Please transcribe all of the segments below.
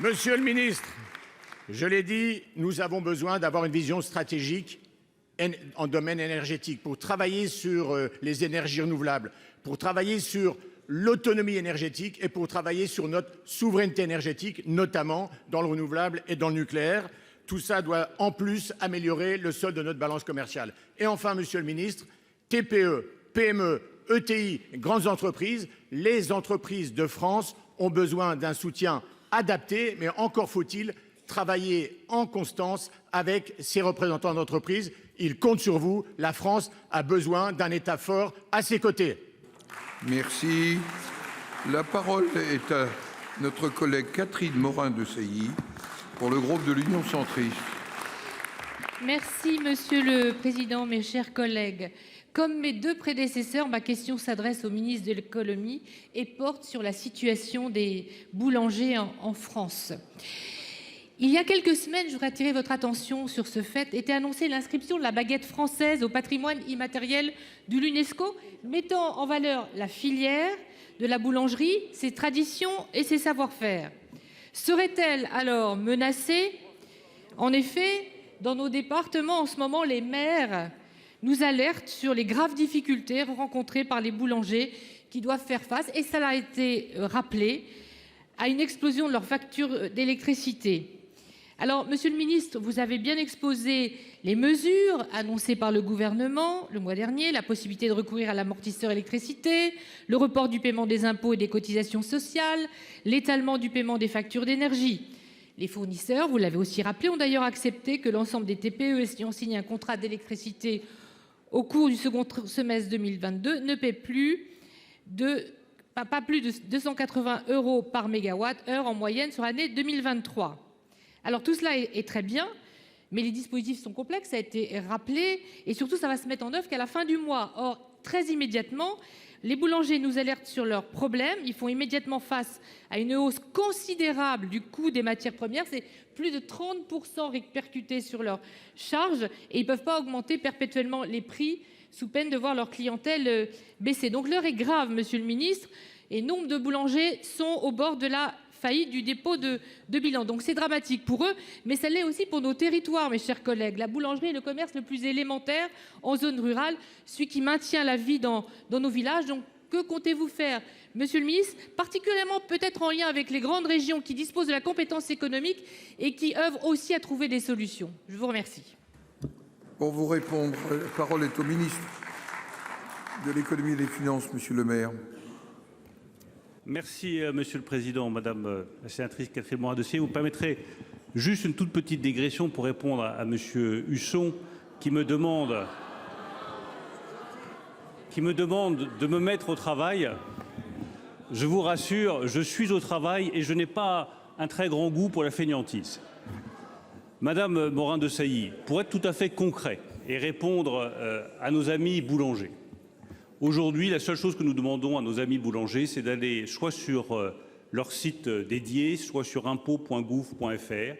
Monsieur le ministre, je l'ai dit, nous avons besoin d'avoir une vision stratégique en domaine énergétique pour travailler sur les énergies renouvelables, pour travailler sur l'autonomie énergétique et pour travailler sur notre souveraineté énergétique, notamment dans le renouvelable et dans le nucléaire. Tout ça doit en plus améliorer le solde de notre balance commerciale. Et enfin, monsieur le ministre, TPE, PME, ETI, grandes entreprises, les entreprises de France ont besoin d'un soutien adapté, mais encore faut-il travailler en constance avec ses représentants d'entreprise. Ils comptent sur vous. La France a besoin d'un État fort à ses côtés. Merci. La parole est à notre collègue Catherine Morin-Desailly pour le groupe de l'Union centriste. Merci Monsieur le Président, mes chers collègues. Comme mes deux prédécesseurs, ma question s'adresse au ministre de l'économie et porte sur la situation des boulangers en France. Il y a quelques semaines, je voudrais attirer votre attention sur ce fait, était annoncée l'inscription de la baguette française au patrimoine immatériel de l'UNESCO, mettant en valeur la filière de la boulangerie, ses traditions et ses savoir-faire. Serait-elle alors menacée? En effet, dans nos départements, en ce moment, les maires nous alertent sur les graves difficultés rencontrées par les boulangers qui doivent faire face, et ça a été rappelé, à une explosion de leurs factures d'électricité. Alors, Monsieur le Ministre, vous avez bien exposé les mesures annoncées par le gouvernement le mois dernier, la possibilité de recourir à l'amortisseur électricité, le report du paiement des impôts et des cotisations sociales, l'étalement du paiement des factures d'énergie. Les fournisseurs, vous l'avez aussi rappelé, ont d'ailleurs accepté que l'ensemble des TPE ayant signé un contrat d'électricité au cours du second semestre 2022 ne paient pas plus de 280 € par mégawatt-heure en moyenne sur l'année 2023. Alors tout cela est très bien, mais les dispositifs sont complexes, ça a été rappelé, et surtout ça va se mettre en œuvre qu'à la fin du mois. Or, très immédiatement, les boulangers nous alertent sur leurs problèmes, ils font immédiatement face à une hausse considérable du coût des matières premières, c'est plus de 30% répercuté sur leurs charges, et ils ne peuvent pas augmenter perpétuellement les prix sous peine de voir leur clientèle baisser. Donc l'heure est grave, Monsieur le Ministre, et nombre de boulangers sont au bord de la faillite du dépôt de bilan. Donc c'est dramatique pour eux, mais ça l'est aussi pour nos territoires, mes chers collègues. La boulangerie est le commerce le plus élémentaire en zone rurale, celui qui maintient la vie dans nos villages. Donc que comptez-vous faire, Monsieur le Ministre, particulièrement peut-être en lien avec les grandes régions qui disposent de la compétence économique et qui œuvrent aussi à trouver des solutions? Je vous remercie. Pour vous répondre, la parole est au ministre de l'économie et des finances, Monsieur Le Maire. Merci, Monsieur le Président. Madame la sénatrice Catherine Morin-Desailly, vous permettrez juste une toute petite digression pour répondre à Monsieur Husson qui me demande de me mettre au travail. Je vous rassure, je suis au travail et je n'ai pas un très grand goût pour la fainéantise. Madame Morin-Desailly, pour être tout à fait concret et répondre à nos amis boulangers, aujourd'hui, la seule chose que nous demandons à nos amis boulangers, c'est d'aller soit sur leur site dédié, soit sur impôts.gouv.fr,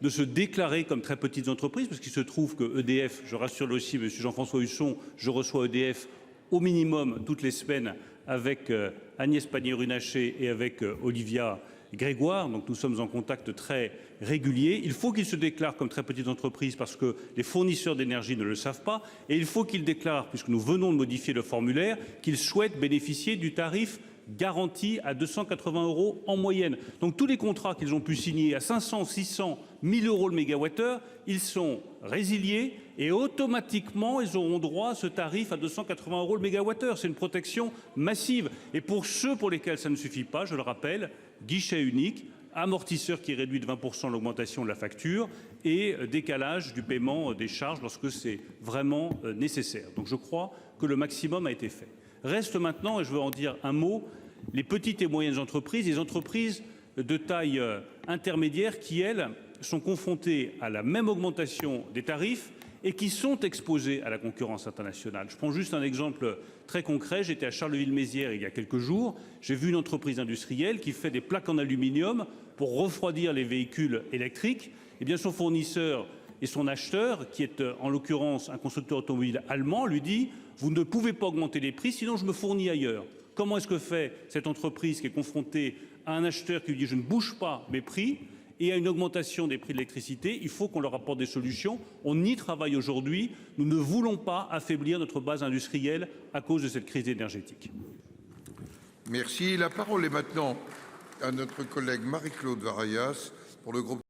de se déclarer comme très petites entreprises, parce qu'il se trouve que EDF, je rassure aussi M. Jean-François Husson, je reçois EDF au minimum toutes les semaines avec Agnès Pannier-Runacher et avec Olivia Grégoire, donc nous sommes en contact très régulier. Il faut qu'ils se déclarent comme très petites entreprises parce que les fournisseurs d'énergie ne le savent pas, et il faut qu'ils déclarent, puisque nous venons de modifier le formulaire, qu'ils souhaitent bénéficier du tarif garanti à 280 € en moyenne. Donc tous les contrats qu'ils ont pu signer à 500, 600, 1000 € le mégawattheure, ils sont résiliés et automatiquement ils auront droit à ce tarif à 280 € le mégawattheure. C'est une protection massive. Et pour ceux pour lesquels ça ne suffit pas, je le rappelle, guichet unique, amortisseur qui réduit de 20% l'augmentation de la facture et décalage du paiement des charges lorsque c'est vraiment nécessaire. Donc je crois que le maximum a été fait. Reste maintenant, et je veux en dire un mot, les petites et moyennes entreprises, les entreprises de taille intermédiaire qui, elles, sont confrontées à la même augmentation des tarifs et qui sont exposées à la concurrence internationale. Je prends juste un exemple très concret. J'étais à Charleville-Mézières il y a quelques jours. J'ai vu une entreprise industrielle qui fait des plaques en aluminium pour refroidir les véhicules électriques. Eh bien, son fournisseur et son acheteur, qui est en l'occurrence un constructeur automobile allemand, lui dit « Vous ne pouvez pas augmenter les prix, sinon je me fournis ailleurs ». Comment est-ce que fait cette entreprise qui est confrontée à un acheteur qui lui dit « Je ne bouge pas mes prix » et à une augmentation des prix de l'électricité. Il faut qu'on leur apporte des solutions. On y travaille aujourd'hui. Nous ne voulons pas affaiblir notre base industrielle à cause de cette crise énergétique. Merci. La parole est maintenant à notre collègue Marie-Claude Varayas pour le groupe